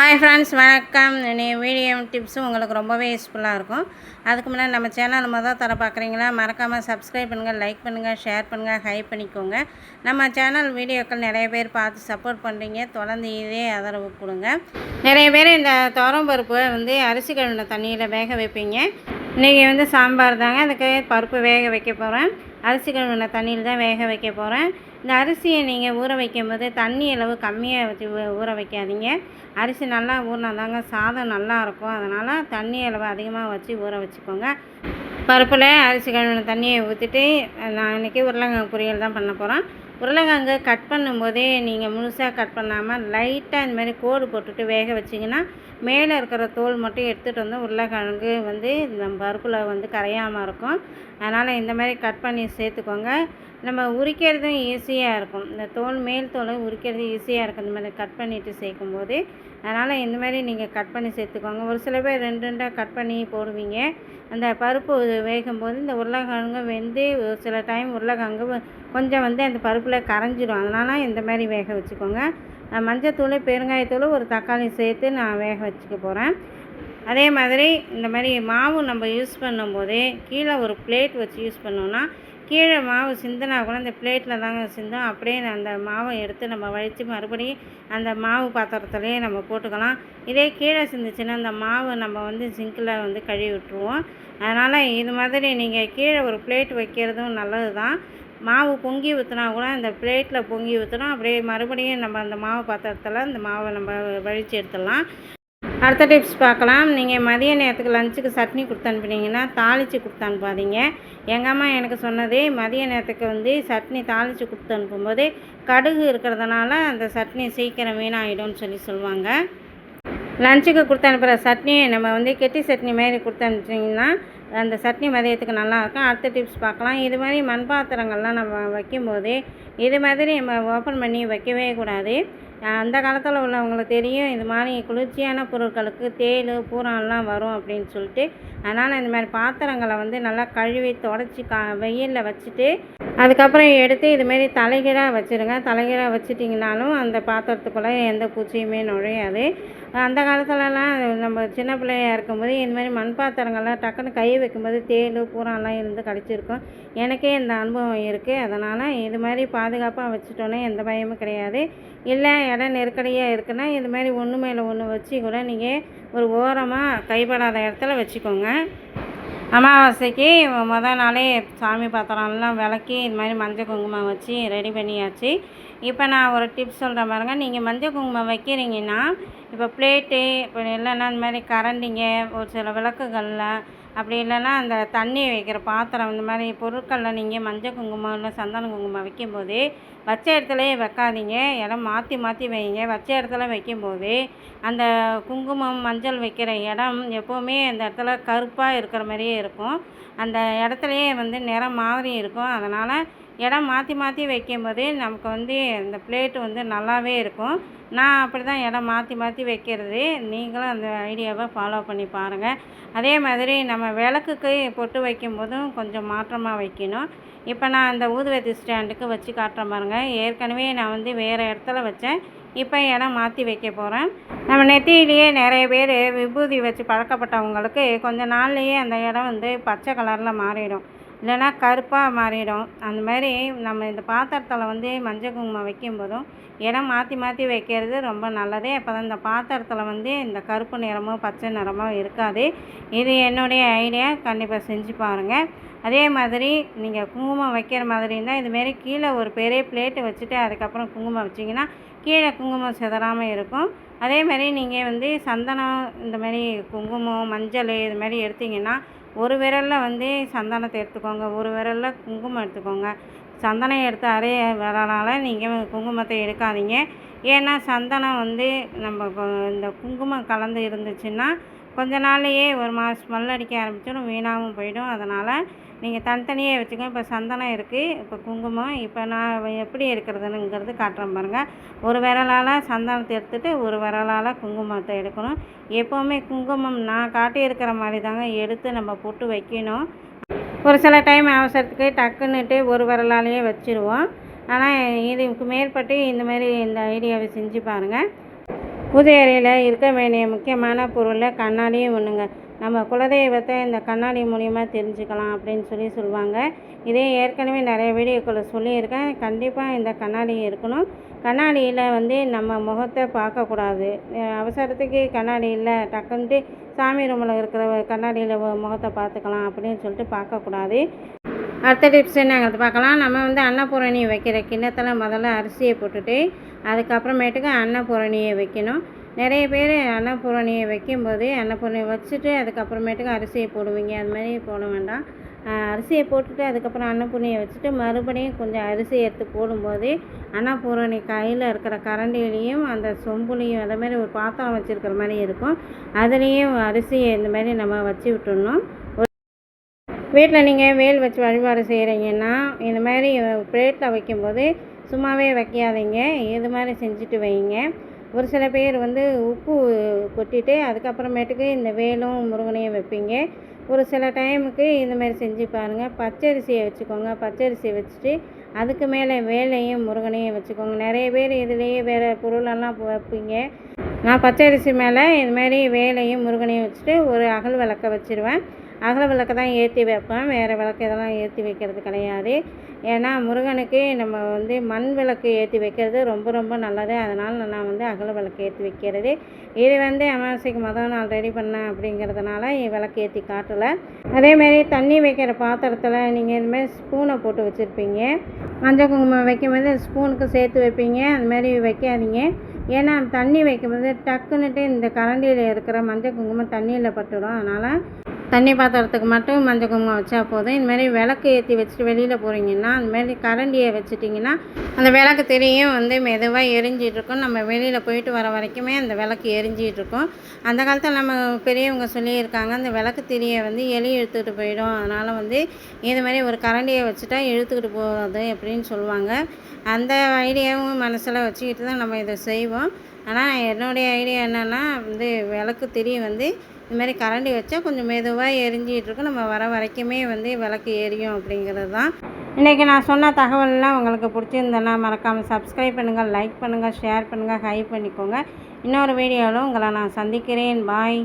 Hi friends, வணக்கம். Video டிப்ஸும் உங்களுக்கு ரொம்பவே யூஸ்ஃபுல்லாக இருக்கும். அதுக்கு முன்னாடி நம்ம சேனல் மொதல் தர பார்க்குறீங்களா, மறக்காமல் சப்ஸ்கிரைப் பண்ணுங்கள், லைக் பண்ணுங்கள், ஷேர் பண்ணுங்கள், ஹைப் பண்ணிக்கோங்க. நம்ம சேனல் வீடியோக்கள் நிறைய பேர் பார்த்து சப்போர்ட் பண்ணுறீங்க. தொடர்ந்து இதே ஆதரவு கொடுங்க. நிறைய பேர் இந்த துவரம் பருப்பை அரிசி கழுவின தண்ணியில் வேக வைப்பீங்க. இன்றைக்கி சாம்பார் தாங்க. அதுக்கு பருப்பு வேக வைக்க போகிறேன். அரிசி கழுவின தண்ணியில் தான் வேக வைக்க போகிறேன். இந்த அரிசியை நீங்கள் ஊற வைக்கும்போது தண்ணி அளவு கம்மியாக வச்சு ஊற வைக்காதீங்க. அரிசி நல்லா ஊறினா தாங்க சாதம் நல்லாயிருக்கும். அதனால் தண்ணி அளவு அதிகமாக வச்சு ஊற வச்சுக்கோங்க. பருப்பில் அரிசி கழுவின தண்ணியை ஊற்றிட்டு நான் இன்றைக்கி உருளைக்கிழங்கு பொரியல் தான் பண்ண போகிறேன். உருளைக்கிழங்கு கட் பண்ணும்போதே நீங்கள் முழுசாக கட் பண்ணாமல் லைட்டாக இந்தமாதிரி கோடு போட்டுட்டு வேக வச்சிங்கன்னா மேலே இருக்கிற தோல் மட்டும் எடுத்துகிட்டு வந்து உருளைக்கிழங்கு இந்த பருப்பில் கரையாமல் இருக்கும். அதனால் இந்த மாதிரி கட் பண்ணி சேர்த்துக்கோங்க. நம்ம உரிக்கிறதும் ஈஸியாக இருக்கும். இந்த மேல் தோலை உரிக்கிறது ஈஸியாக இருக்கும் இந்த மாதிரி கட் பண்ணிவிட்டு சேர்க்கும்போது. அதனால் இந்த மாதிரி நீங்கள் கட் பண்ணி சேர்த்துக்கோங்க. ஒரு சில பேர் 2 கட் பண்ணி போடுவீங்க. அந்த பருப்பு வேகும்போது இந்த உருளைக்கிழங்கு ஒரு சில டைம் உருளைக்கிழங்கு கொஞ்சம் அந்த பருப்பில் கரைஞ்சிடும். அதனால் இந்த மாதிரி வேக வச்சுக்கோங்க. மஞ்சத்தூள், பெருங்காயத்தூள், ஒரு தக்காளி சேர்த்து நான் வேக வச்சுக்க போகிறேன். அதே மாதிரி இந்த மாதிரி மாவு நம்ம யூஸ் பண்ணும்போது கீழே ஒரு பிளேட் வச்சு யூஸ் பண்ணோன்னா கீழே மாவு சிந்தினா கூட அந்த பிளேட்டில் தாங்க சிந்தும். அப்படியே அந்த மாவை எடுத்து நம்ம வழித்து மறுபடியும் அந்த மாவு பாத்திரத்துலேயே நம்ம போட்டுக்கலாம். இதே கீழே சிந்துச்சுன்னா அந்த மாவை நம்ம சிங்கில் கழுவி விட்டுருவோம். அதனால் இது மாதிரி நீங்கள் கீழே ஒரு பிளேட் வைக்கிறதும் நல்லது தான். மாவு பொங்கி ஊற்றினா கூட அந்த பிளேட்டில் பொங்கி ஊற்றினா அப்படியே மறுபடியும் நம்ம அந்த மாவு பாத்திரத்தில் அந்த மாவை நம்ம வழித்து எடுத்துடலாம். அடுத்த டிப்ஸ் பார்க்கலாம். நீங்கள் மதிய நேரத்துக்கு லஞ்சுக்கு சட்னி கொடுத்து அனுப்புனீங்கன்னா தாளித்து கொடுத்து அனுப்பாதீங்க. எங்கள் அம்மா எனக்கு சொன்னது, மதிய நேரத்துக்கு சட்னி தாளித்து கொடுத்து அனுப்பும்போது கடுகு இருக்கிறதுனால அந்த சட்னி சீக்கிரம் வீணாகிடும்னு சொல்லுவாங்க. லஞ்சுக்கு கொடுத்து அனுப்புகிற சட்னியை நம்ம கெட்டி சட்னி மாரி கொடுத்து அனுப்பிச்சிங்கன்னா அந்த சட்னி மதியத்துக்கு நல்லாயிருக்கும். அடுத்த டிப்ஸ் பார்க்கலாம். இது மாதிரி மண் பாத்திரங்கள்லாம் நம்ம வைக்கும்போது இது மாதிரி நம்ம ஓப்பன் பண்ணி வைக்கவே கூடாது. அந்த காலத்தில் உள்ளவங்களுக்கு தெரியும், இது மாதிரி குளிர்ச்சியான பொருட்களுக்கு தேள், பூரான்லாம் வரும் அப்படின்னு சொல்லிட்டு. அதனால் இந்த மாதிரி பாத்திரங்களை நல்லா கழுவி தொடச்சி வெயிலில் வச்சுட்டு அதுக்கப்புறம் எடுத்து இதுமாரி தலைகீழாக வச்சுருங்க. தலைகீழாக வச்சுட்டிங்கனாலும் அந்த பாத்திரத்துக்குள்ளே எந்த பூச்சியுமே நுழையாது. அந்த காலத்துலலாம் நம்ம சின்ன பிள்ளையாக இருக்கும்போது இந்தமாதிரி மண் பாத்திரங்கள்லாம் டக்குன்னு கை வைக்கும்போது தேள், பூரான்லாம் இருந்து கடிச்சிருக்கும். எனக்கே இந்த அனுபவம் இருக்குது. அதனால் இது மாதிரி பாதுகாப்பாக வச்சுட்டோன்னே எந்த பயமும் கிடையாது. இல்லை இடம் நெருக்கடியாக இருக்குன்னா இது மாதிரி ஒன்று மேலே ஒன்று வச்சு கூட நீங்கள் ஒரு ஓரமாக கைப்படாத இடத்துல வச்சுக்கோங்க. அமாவாசைக்கு மொதல் நாளே சாமி பாத்திரம்லாம் விளக்கி இது மாதிரி மஞ்சள் குங்குமம் வச்சு ரெடி பண்ணியாச்சு. இப்போ நான் ஒரு டிப்ஸ் சொல்கிறேன் பாருங்க. நீங்கள் மஞ்சள் குங்குமம் வைக்கிறீங்கன்னா இப்போ பிளேட்டு, இப்போ இல்லைன்னா இந்த மாதிரி கரண்டிங்க, ஒரு சில விளக்குகளில், அப்படி இல்லைன்னா அந்த தண்ணி வைக்கிற பாத்திரம், இந்த மாதிரி பொருட்களில் நீங்கள் மஞ்சள் குங்குமம் இல்லை சந்தன குங்குமம் வைக்கும்போது வச்ச இடத்துலையே வைக்காதீங்க. இடம் மாற்றி மாற்றி வைங்க. வச்ச இடத்துல வைக்கும்போது அந்த குங்குமம், மஞ்சள் வைக்கிற இடம் எப்போவுமே அந்த இடத்துல கருப்பாக இருக்கிற மாதிரியே இருக்கும். அந்த இடத்துலையே நிறம் மாதிரி இருக்கும். அதனால் இடம் மாற்றி மாற்றி வைக்கும்போது நமக்கு அந்த பிளேட்டு நல்லாவே இருக்கும். நான் அப்படி தான் இடம் மாற்றி மாற்றி வைக்கிறது. நீங்களும் அந்த ஐடியாவை ஃபாலோ பண்ணி பாருங்கள். அதே மாதிரி நம்ம விளக்குக்கு பொட்டு வைக்கும்போதும் கொஞ்சம் மாற்றமாக வைக்கணும். இப்போ நான் அந்த ஊதுவத்தி ஸ்டாண்டுக்கு வச்சு காட்டுறேன் பாருங்கள். ஏற்கனவே நான் வேறு இடத்துல வச்சேன். இப்போ இடம் மாற்றி வைக்க போகிறேன். நம்ம நெத்தியிலேயே நிறைய பேர் விபூதி வச்சு பழக்கப்பட்டவங்களுக்கு கொஞ்ச நாள்லேயே அந்த இடம் பச்சை கலரில் மாறிடும், இல்லைன்னா கருப்பாக மாறிடும். அந்த மாதிரி நம்ம இந்த பாத்திரத்தில் மஞ்சள் குங்குமம் வைக்கும்போதும் இடம் மாற்றி மாற்றி வைக்கிறது ரொம்ப நல்லது. அப்போ தான் இந்த பாத்திரத்தில் இந்த கருப்பு நிறமோ பச்சை நிறமோ இருக்காது. இது என்னுடைய ஐடியா. கண்டிப்பாக செஞ்சு பாருங்கள். அதே மாதிரி நீங்கள் குங்குமம் வைக்கிற மாதிரி இருந்தால் இதுமாரி கீழே ஒரு பெரிய பிளேட்டு வச்சுட்டு அதுக்கப்புறம் குங்குமம் வச்சிங்கன்னா கீழே குங்குமம் சிதறாமல் இருக்கும். அதே மாதிரி நீங்கள் சந்தனம், இந்த மாதிரி குங்குமம், மஞ்சள் இது மாதிரி எடுத்திங்கன்னா ஒரு விரலில் சந்தனத்தை எடுத்துக்கோங்க, ஒரு விரலில் குங்குமம் எடுத்துக்கோங்க. சந்தனம் எடுத்து அரைய வரனால நீங்கள் குங்குமத்தை எடுக்காதீங்க. ஏன்னா சந்தனம் நம்ம இந்த குங்குமம் கலந்து இருந்துச்சுன்னா கொஞ்ச நாள்லேயே ஒரு மாதிரி ஸ்மெல் அடிக்க ஆரம்பிச்சிடும், வீணாகவும் போயிடும். அதனால் நீங்கள் தனித்தனியாக வச்சுக்கோங்க. இப்போ சந்தனம் இருக்குது, இப்போ குங்குமம். இப்போ நான் எப்படி எடுக்கிறதுனுங்கிறது காட்டுறேன் பாருங்கள். ஒரு விரலால் சந்தனத்தை எடுத்துகிட்டு ஒரு விரலால் குங்குமத்தை எடுக்கணும். எப்போவுமே குங்குமம் நான் காட்டியிருக்கிற மாதிரி தாங்க எடுத்து நம்ம போட்டு வைக்கணும். ஒரு சில டைம் அவசரத்துக்கு டக்குன்னுட்டு ஒரு விரலாலேயே வச்சுருவோம். ஆனால் இதுக்கு மேற்பட்டு இந்த ஐடியாவை செஞ்சு பாருங்கள். பூஜை அறையில் இருக்க வேண்டிய முக்கியமான பொருளில் கண்ணாடியும் ஒன்றுங்க. நம்ம குலதெய்வத்தை இந்த கண்ணாடி மூலிமா தெரிஞ்சுக்கலாம் அப்படின்னு சொல்லுவாங்க. இதே ஏற்கனவே நிறைய வீடியோக்களை சொல்லியிருக்கேன். கண்டிப்பாக இந்த கண்ணாடி இருக்கணும். கண்ணாடியில் நம்ம முகத்தை பார்க்கக்கூடாது. அவசரத்துக்கு கண்ணாடி இல்லை டக்குன்ட்டு சாமி ரூமில் இருக்கிற கண்ணாடியில் முகத்தை பார்த்துக்கலாம் அப்படின்னு சொல்லிட்டு பார்க்கக்கூடாது. அடுத்த டிப்ஸ் என்னங்கிறது பார்க்கலாம். நம்ம அன்னபூரணி வைக்கிற கிண்ணத்தில் முதல்ல அரிசியை போட்டுட்டு அதுக்கப்புறமேட்டுக்கு அன்னபூரணியை வைக்கணும். நிறைய பேர் அன்னபூரணியை வைக்கும்போது அன்னபூரணியை வச்சுட்டு அதுக்கப்புறமேட்டுக்கு அரிசியை போடுவீங்க. அது மாதிரி போட வேண்டாம். அரிசியை போட்டுட்டு அதுக்கப்புறம் அன்னபூரணியை வச்சுட்டு மறுபடியும் கொஞ்சம் அரிசி எடுத்து போடும்போது அன்னபூரணி கையில் இருக்கிற கரண்டிலையும் அந்த சொம்புலையும் அதே மாதிரி ஒரு பாத்திரம் வச்சுருக்கிற மாதிரி இருக்கும். அதுலேயும் அரிசியை இந்த மாதிரி நம்ம வச்சு விட்டுடணும். வீட்டில் நீங்கள் வேல் வச்சு வழிபாடு செய்கிறீங்கன்னா இந்த மாதிரி பிளேட்டில் வைக்கும்போது சும்மாவே வைக்காதீங்க. இது மாதிரி செஞ்சுட்டு வைங்க. ஒரு சில பேர் உப்பு கொட்டிட்டு அதுக்கப்புறமேட்டுக்கு இந்த வேலும் முருகனையும் வைப்பீங்க. ஒரு சில டைமுக்கு இந்த மாதிரி செஞ்சு பாருங்கள். பச்சரிசியை வச்சுக்கோங்க. பச்சரிசியை வச்சுட்டு அதுக்கு மேலே வேலையும் முருகனையும் வச்சுக்கோங்க. நிறைய பேர் இதுலேயே வேறு பொருளெல்லாம் வைப்பீங்க. நான் பச்சரிசி மேலே இதுமாரி வேலையும் முருகனையும் வச்சுட்டு ஒரு அகல் விளக்கை வச்சுருவேன். அகல் விளக்கை தான் ஏற்றி வைப்பேன். வேறு விளக்கு இதெல்லாம் ஏற்றி வைக்கிறது கிடையாது. ஏன்னா முருகனுக்கு நம்ம மண் விளக்கு ஏற்றி வைக்கிறது ரொம்ப ரொம்ப நல்லது. அதனால் நான் அகல் விளக்கு ஏற்றி வைக்கிறது. இது அமாவாசைக்கு மொதல் நாள் ரெடி பண்ணேன் அப்படிங்கிறதுனால விளக்கு ஏற்றி காட்டலை. அதேமாரி தண்ணி வைக்கிற பாத்திரத்தில் நீங்கள் இதுமாரி ஸ்பூனை போட்டு வச்சுருப்பீங்க. மஞ்சள் குங்குமம் வைக்கும்போது ஸ்பூனுக்கு சேர்த்து வைப்பீங்க. அதுமாரி வைக்காதீங்க. ஏன்னா தண்ணி வைக்கும்போது டக்குன்னுட்டு இந்த கரண்டியில் இருக்கிற மஞ்சள் குங்குமம் தண்ணியில் பட்டுடும். அதனால் தண்ணி பாத்திரத்துக்கு மட்டும் மஞ்சள் குங்குமம் வச்சா போதும். இதுமாரி விளக்கு ஏற்றி வச்சுட்டு வெளியில் போகிறீங்கன்னா அந்தமாரி கரண்டியை வச்சுட்டிங்கன்னா அந்த விளக்கு திரியும் மெதுவாக எரிஞ்சிகிட்ருக்கும். நம்ம வெளியில் போயிட்டு வர வரைக்குமே அந்த விளக்கு எரிஞ்சிகிட்ருக்கும். அந்த காலத்தில் நம்ம பெரியவங்க சொல்லியிருக்காங்க, அந்த விளக்கு திரியை எலி இழுத்துக்கிட்டு போயிடும். அதனால் இது மாதிரி ஒரு கரண்டியை வச்சுட்டா இழுத்துக்கிட்டு போகாது அப்படின்னு சொல்லுவாங்க. அந்த ஐடியாவும் மனசில் வச்சுக்கிட்டு தான் நம்ம இதை செய்வோம். ஆனால் என்னுடைய ஐடியா என்னென்னா விளக்கு திரி இதுமாரி கரண்டி வச்சா கொஞ்சம் மெதுவாக எரிஞ்சிகிட்ருக்கும். நம்ம வர வரைக்குமே விளக்கு எரியும் அப்படிங்கிறது தான். இன்றைக்கி நான் சொன்ன தகவல்லாம் உங்களுக்கு பிடிச்சிருந்தேன்னா மறக்காமல் சப்ஸ்கிரைப் பண்ணுங்கள், லைக் பண்ணுங்கள், ஷேர் பண்ணுங்கள், ஹை பண்ணிக்கோங்க. இன்னொரு வீடியோவில் உங்களை நான் சந்திக்கிறேன். பாய்.